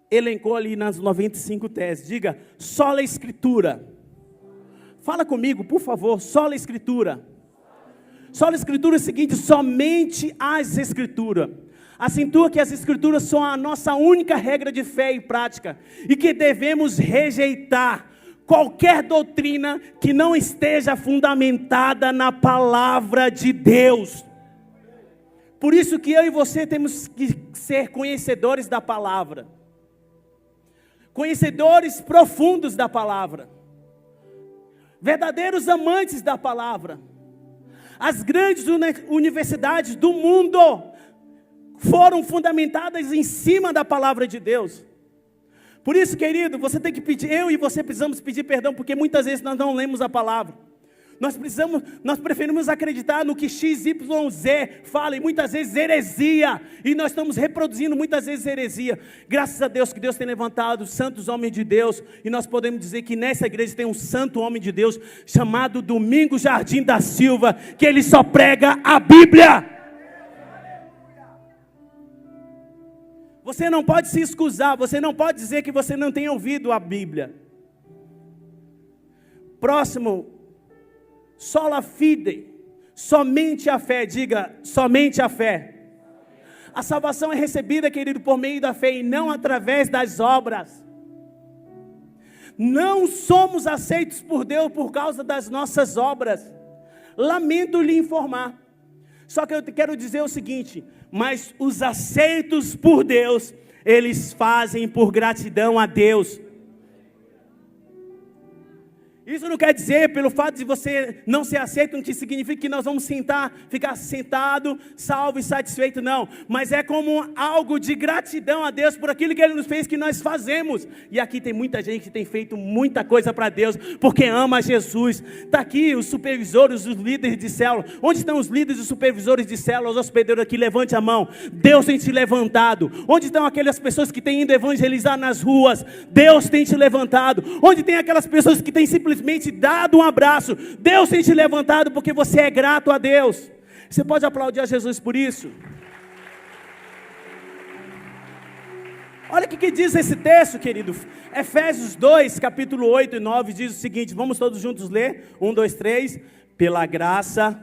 elencou ali nas 95 teses. Diga, sola Escritura. Fala comigo, por favor, sola Escritura. Sola Escritura é o seguinte: somente as Escrituras. Acentua que as Escrituras são a nossa única regra de fé e prática. E que devemos rejeitar qualquer doutrina que não esteja fundamentada na palavra de Deus. Por isso que eu e você temos que ser conhecedores da palavra. Conhecedores profundos da palavra. Verdadeiros amantes da palavra. As grandes universidades do mundo foram fundamentadas em cima da palavra de Deus. Por isso, querido, você tem que pedir, eu e você precisamos pedir perdão, porque muitas vezes nós não lemos a palavra. Nós preferimos acreditar no que XYZ fala, e muitas vezes heresia, e nós estamos reproduzindo muitas vezes heresia. Graças a Deus que Deus tem levantado santos homens de Deus, e nós podemos dizer que nessa igreja tem um santo homem de Deus, chamado Domingos Jardim da Silva, que ele só prega a Bíblia. Você não pode se excusar, você não pode dizer que você não tem ouvido a Bíblia. Próximo, sola fide, somente a fé. Diga, somente a fé. A salvação é recebida, querido, por meio da fé e não através das obras. Não somos aceitos por Deus por causa das nossas obras. Lamento lhe informar. Só que eu quero dizer o seguinte: mas os aceitos por Deus, eles fazem por gratidão a Deus. Isso não quer dizer, pelo fato de você não ser aceito, não que significa que nós vamos ficar sentado, salvo e satisfeito, não. Mas é como algo de gratidão a Deus por aquilo que Ele nos fez, que nós fazemos. E aqui tem muita gente que tem feito muita coisa para Deus, porque ama Jesus. Está aqui os supervisores, os líderes de célula. Onde estão os líderes e supervisores de célula, os hospedeiros aqui? Levante a mão. Deus tem te levantado. Onde estão aquelas pessoas que têm ido evangelizar nas ruas? Deus tem te levantado. Onde tem aquelas pessoas que têm simplesmente dado um abraço? Deus tem te levantado porque você é grato a Deus. Você pode aplaudir a Jesus por isso? Olha o que diz esse texto, querido. Efésios 2, capítulo 8 e 9 diz o seguinte, vamos todos juntos ler? 1, 2, 3. Pela graça...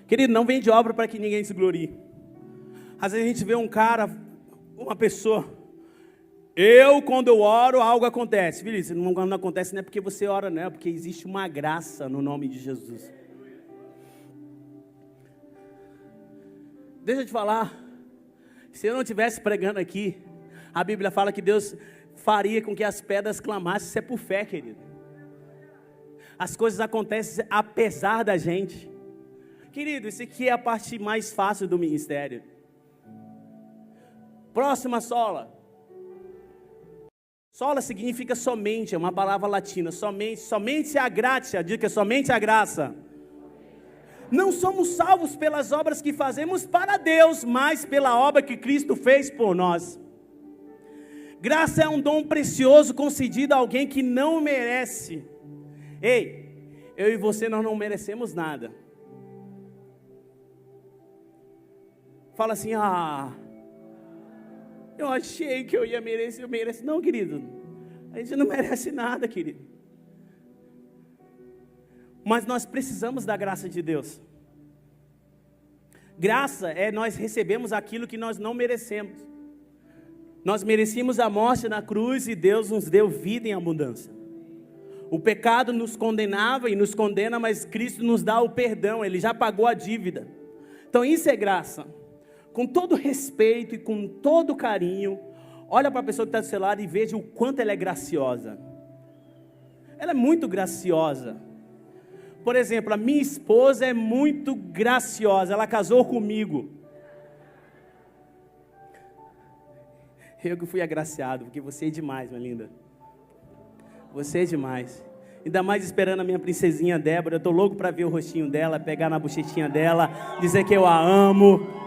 Querido, não vem de obra para que ninguém se glorie. Às vezes a gente vê um cara, uma pessoa, quando eu oro, algo acontece. Filho, isso não acontece não é porque você ora, não, é porque existe uma graça no nome de Jesus. Deixa eu te falar, se eu não estivesse pregando aqui, a Bíblia fala que Deus faria com que as pedras clamassem. Isso é por fé, querido. As coisas acontecem apesar da gente. Querido, isso aqui é a parte mais fácil do ministério. Próxima sola. Sola significa somente, é uma palavra latina. Somente a gratia, diga somente a graça. Não somos salvos pelas obras que fazemos para Deus, mas pela obra que Cristo fez por nós. Graça é um dom precioso concedido a alguém que não merece. Ei, eu e você nós não merecemos nada. Fala assim, eu achei que eu ia merecer, eu mereço. Não, querido, a gente não merece nada, querido. Mas nós precisamos da graça de Deus. Graça é nós recebemos aquilo que nós não merecemos. Nós merecíamos a morte na cruz e Deus nos deu vida em abundância. O pecado nos condenava e nos condena, mas Cristo nos dá o perdão, Ele já pagou a dívida. Então isso é graça. Com todo respeito e com todo carinho, olha para a pessoa que está do seu lado e veja o quanto ela é graciosa. Ela é muito graciosa. Por exemplo, a minha esposa é muito graciosa, ela casou comigo. Eu que fui agraciado, porque você é demais, minha linda. Você é demais. Ainda mais esperando a minha princesinha Débora, eu estou louco para ver o rostinho dela, pegar na bochetinha dela, dizer que eu a amo.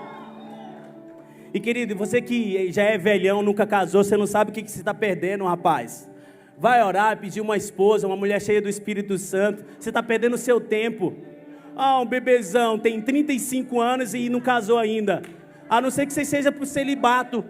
E querido, você que já é velhão, nunca casou, você não sabe o que você está perdendo, rapaz. Vai orar, pedir uma esposa, uma mulher cheia do Espírito Santo. Você está perdendo o seu tempo. Um bebezão, tem 35 anos e não casou ainda. A não ser que você seja por celibato.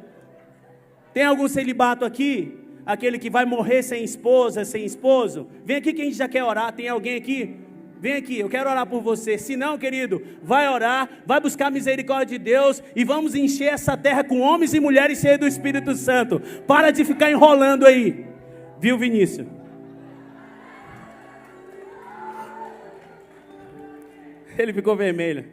Tem algum celibato aqui? Aquele que vai morrer sem esposa, sem esposo? Vem aqui que a gente já quer orar. Tem alguém aqui? Vem aqui, eu quero orar por você. Se não, querido, vai orar, vai buscar a misericórdia de Deus e vamos encher essa terra com homens e mulheres cheios do Espírito Santo. Para de ficar enrolando aí. Viu, Vinícius? Ele ficou vermelho.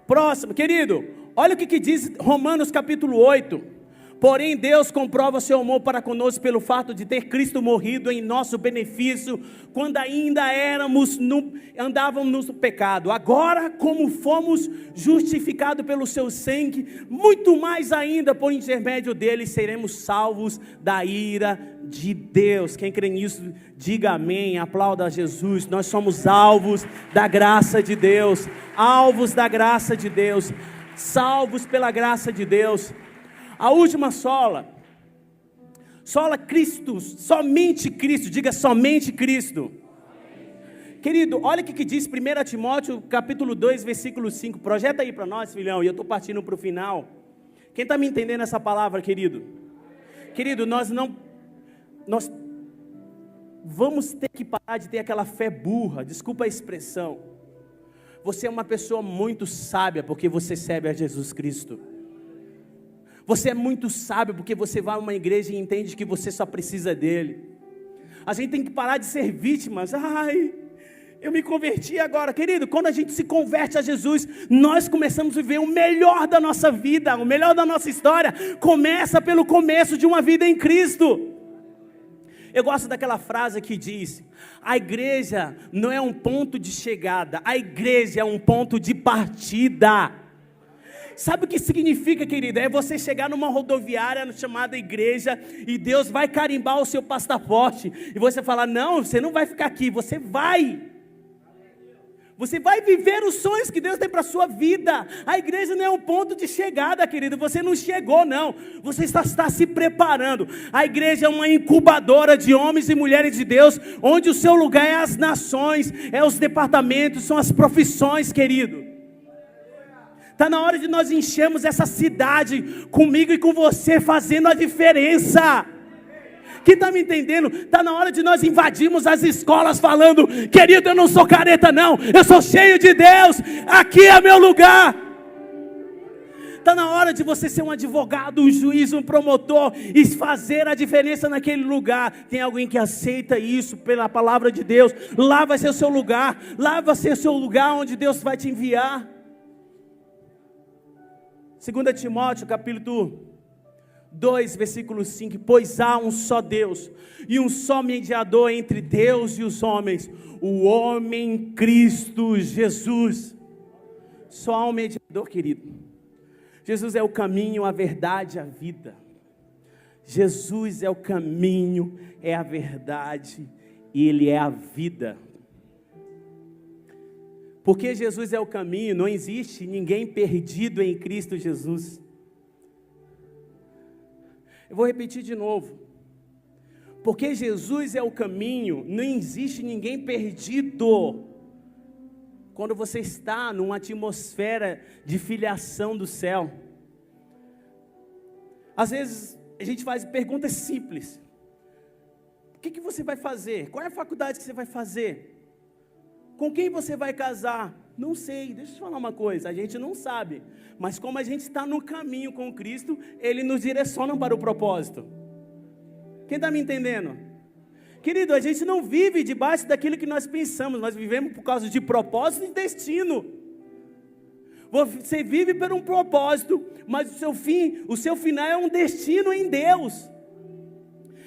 Próximo, querido, olha o que diz Romanos capítulo 8. Porém Deus comprova seu amor para conosco pelo fato de ter Cristo morrido em nosso benefício, quando ainda andávamos no pecado. Agora, como fomos justificados pelo seu sangue, muito mais ainda por intermédio dele seremos salvos da ira de Deus. Quem crê nisso, diga amém, aplauda a Jesus. Nós somos alvos da graça de Deus, alvos da graça de Deus, salvos pela graça de Deus. A última sola Cristo, somente Cristo, diga somente Cristo. Querido, olha o que diz 1 Timóteo capítulo 2, versículo 5, projeta aí para nós, filhão, e eu estou partindo para o final. Quem está me entendendo essa palavra, querido? Querido, nós vamos ter que parar de ter aquela fé burra, desculpa a expressão. Você é uma pessoa muito sábia, porque você serve a Jesus Cristo. Você é muito sábio porque você vai a uma igreja e entende que você só precisa dele. A gente tem que parar de ser vítimas. eu me converti agora. Querido, quando a gente se converte a Jesus, nós começamos a viver o melhor da nossa vida, o melhor da nossa história, começa pelo começo de uma vida em Cristo. Eu gosto daquela frase que diz: a igreja não é um ponto de chegada, a igreja é um ponto de partida. Sabe o que significa, querido? É você chegar numa rodoviária chamada igreja e Deus vai carimbar o seu passaporte e você falar: não, você não vai ficar aqui, você vai viver os sonhos que Deus tem para a sua vida. A igreja não é um ponto de chegada, querido. Você não chegou, não. Você está se preparando. A igreja é uma incubadora de homens e mulheres de Deus, onde o seu lugar é as nações, é os departamentos, são as profissões, querido. Está na hora de nós enchermos essa cidade, comigo e com você, fazendo a diferença. Quem está me entendendo? Está na hora de nós invadirmos as escolas falando: querido, eu não sou careta não, eu sou cheio de Deus, aqui é meu lugar. Está na hora de você ser um advogado, um juiz, um promotor e fazer a diferença naquele lugar. Tem alguém que aceita isso pela palavra de Deus? Lá vai ser o seu lugar, lá vai ser o seu lugar onde Deus vai te enviar. 2 Timóteo capítulo 2, versículo 5, pois há um só Deus, e um só mediador entre Deus e os homens, o homem Cristo Jesus. Só há um mediador, querido. Jesus é o caminho, a verdade, a vida. Jesus é o caminho, é a verdade, e Ele é a vida. Porque Jesus é o caminho, não existe ninguém perdido em Cristo Jesus. Eu vou repetir de novo. Porque Jesus é o caminho, não existe ninguém perdido. Quando você está numa atmosfera de filiação do céu. Às vezes a gente faz perguntas simples. O que você vai fazer? Qual é a faculdade que você vai fazer? Com quem você vai casar? Não sei, deixa eu te falar uma coisa, a gente não sabe, mas como a gente está no caminho com Cristo, Ele nos direciona para o propósito. Quem está me entendendo? Querido, a gente não vive debaixo daquilo que nós pensamos, nós vivemos por causa de propósito e destino. Você vive por um propósito, mas o seu final é um destino em Deus.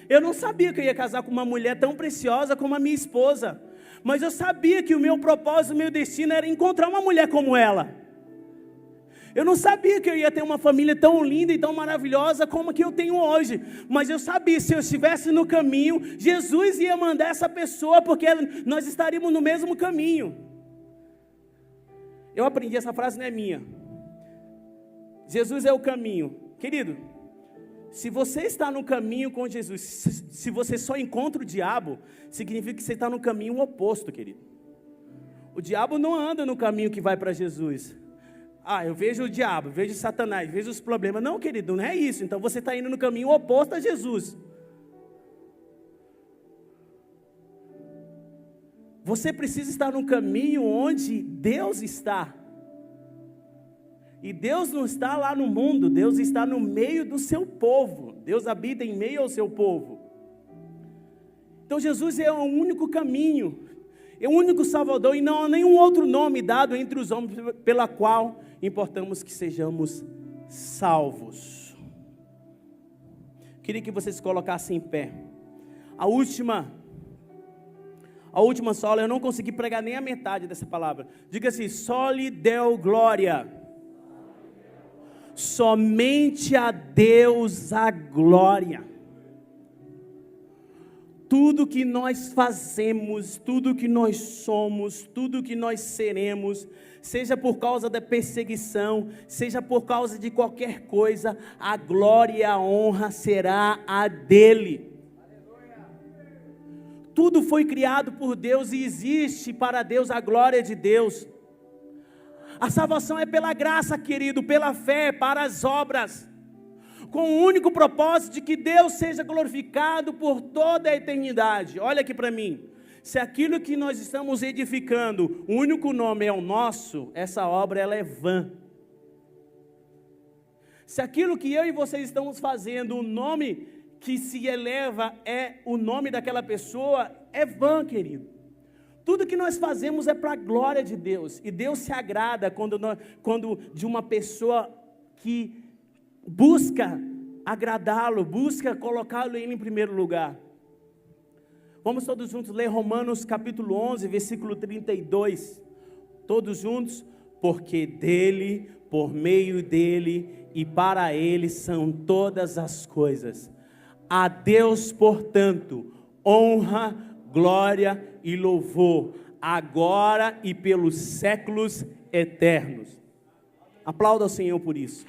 Eu não sabia que eu ia casar com uma mulher tão preciosa como a minha esposa, mas eu sabia que o meu propósito, o meu destino era encontrar uma mulher como ela. Eu não sabia que eu ia ter uma família tão linda e tão maravilhosa como a que eu tenho hoje, mas eu sabia, se eu estivesse no caminho, Jesus ia mandar essa pessoa, porque nós estaríamos no mesmo caminho. Eu aprendi, essa frase não é minha. Jesus é o caminho. Querido, se você está no caminho com Jesus, se você só encontra o diabo, significa que você está no caminho oposto, querido. O diabo não anda no caminho que vai para Jesus. Eu vejo o diabo, vejo Satanás, vejo os problemas. Não, querido, não é isso. Então você está indo no caminho oposto a Jesus. Você precisa estar no caminho onde Deus está. E Deus não está lá no mundo, Deus está no meio do seu povo. Deus habita em meio ao seu povo. Então Jesus é o único caminho, é o único Salvador, e não há nenhum outro nome dado entre os homens pela qual importamos que sejamos salvos. Queria que vocês se colocassem em pé. A última sola, eu não consegui pregar nem a metade dessa palavra. Diga assim: só lhe deu glória. Somente a Deus a glória. Tudo que nós fazemos, tudo que nós somos, tudo que nós seremos, seja por causa da perseguição, seja por causa de qualquer coisa, a glória e a honra será a dele. Tudo foi criado por Deus e existe para Deus a glória de Deus. A salvação é pela graça, querido, pela fé, para as obras, com o único propósito de que Deus seja glorificado por toda a eternidade. Olha aqui para mim, se aquilo que nós estamos edificando, o único nome é o nosso, essa obra ela é vã. Se aquilo que eu e vocês estamos fazendo, o nome que se eleva é o nome daquela pessoa, é vã, querido. Tudo que nós fazemos é para a glória de Deus. E Deus se agrada quando de uma pessoa que busca agradá-lo, busca colocá-lo em primeiro lugar. Vamos todos juntos ler Romanos capítulo 11, versículo 32. Todos juntos. Porque dele, por meio dele e para ele são todas as coisas. A Deus, portanto, honra, glória e louvor, agora e pelos séculos eternos. Aplauda ao Senhor por isso.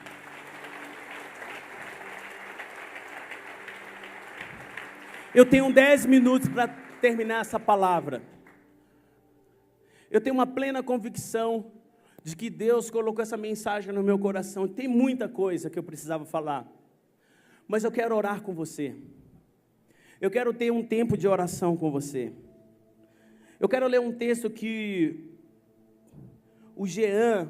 Eu tenho 10 minutos para terminar essa palavra. Eu tenho uma plena convicção de que Deus colocou essa mensagem no meu coração. Tem muita coisa que eu precisava falar, mas eu quero orar com você. Eu quero ter um tempo de oração com você. Eu quero ler um texto que o Jean,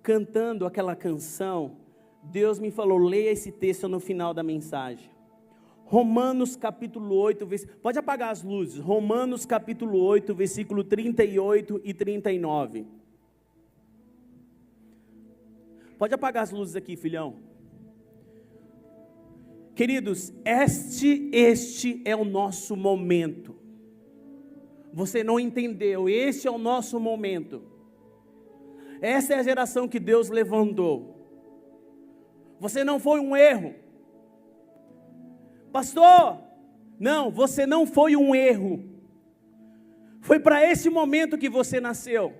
cantando aquela canção, Deus me falou, leia esse texto no final da mensagem. Romanos capítulo 8, pode apagar as luzes. Romanos capítulo 8, versículo 38 e 39. Pode apagar as luzes aqui, filhão. Queridos, este é o nosso momento. Você não entendeu, este é o nosso momento. Essa é a geração que Deus levantou. Você não foi um erro. Pastor, não, você não foi um erro. Foi para esse momento que você nasceu.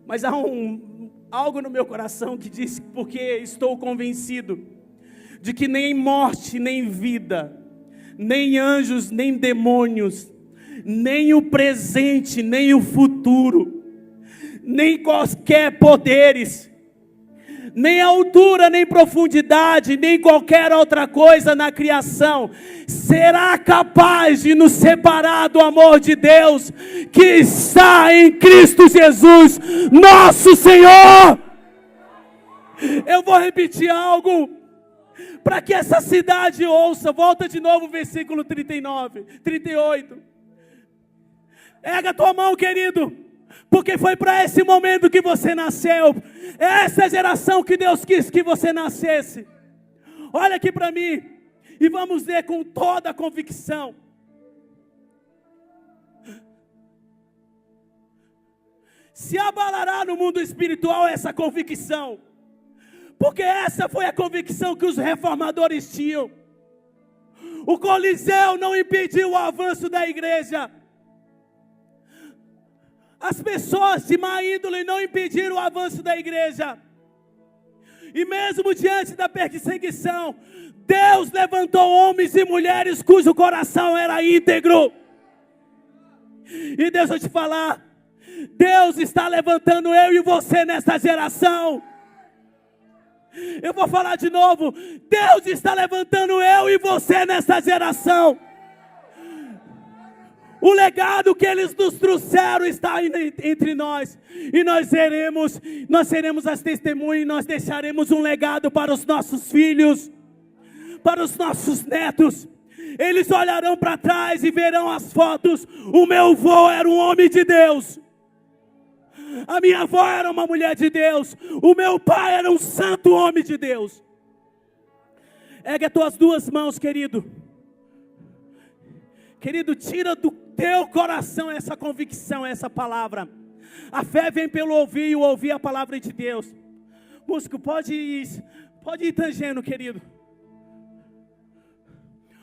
Mas há algo no meu coração que diz, porque estou convencido de que nem morte, nem vida, nem anjos, nem demônios, nem o presente, nem o futuro, nem quaisquer poderes, nem altura, nem profundidade, nem qualquer outra coisa na criação será capaz de nos separar do amor de Deus que está em Cristo Jesus, nosso Senhor. Eu vou repetir algo para que essa cidade ouça. Volta de novo o versículo 38. Erga a tua mão, querido, porque foi para esse momento que você nasceu. Essa é a geração que Deus quis que você nascesse. Olha aqui para mim e vamos ver com toda a convicção. Se abalará no mundo espiritual essa convicção, porque essa foi a convicção que os reformadores tinham. O Coliseu não impediu o avanço da igreja. As pessoas de má índole não impediram o avanço da igreja. E mesmo diante da perseguição, Deus levantou homens e mulheres cujo coração era íntegro. E Deus, eu te falar, Deus está levantando eu e você nesta geração. Eu vou falar de novo, Deus está levantando eu e você nesta geração. O legado que eles nos trouxeram está entre nós. E nós seremos as testemunhas, e nós deixaremos um legado para os nossos filhos, para os nossos netos. Eles olharão para trás e verão as fotos. O meu avô era um homem de Deus. A minha avó era uma mulher de Deus. O meu pai era um santo homem de Deus. Ergue as tuas duas mãos, querido. Querido, tira do teu coração essa convicção, essa palavra. A fé vem pelo ouvir e o ouvir a palavra de Deus. Músico, pode ir tangendo, querido.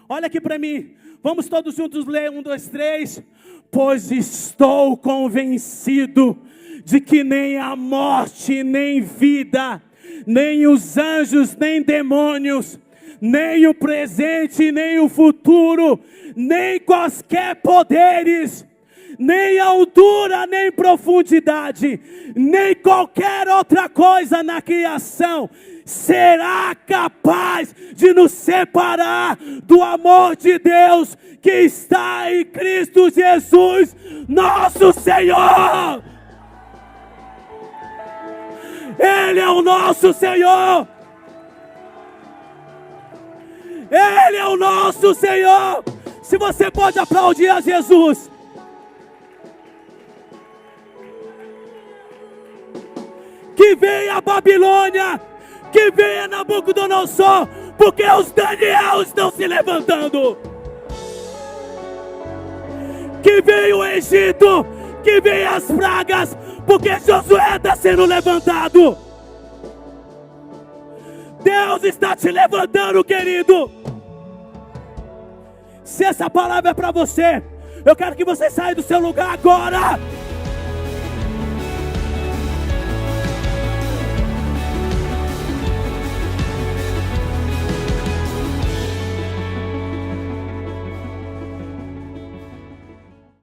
Olha aqui para mim. Vamos todos juntos ler 1, 2, 3. Pois estou convencido de que nem a morte, nem vida, nem os anjos, nem demônios, nem o presente, nem o futuro, nem quaisquer poderes, nem altura, nem profundidade, nem qualquer outra coisa na criação será capaz de nos separar do amor de Deus que está em Cristo Jesus, nosso Senhor. Ele é o nosso Senhor. Ele é o nosso Senhor. Se você pode aplaudir a Jesus. que venha a Babilônia, que venha Nabucodonosor, porque os Daniel estão se levantando. Que venha o Egito, que venha as pragas, porque Josué está sendo levantado. Deus está te levantando, querido. Se essa palavra é para você, eu quero que você saia do seu lugar agora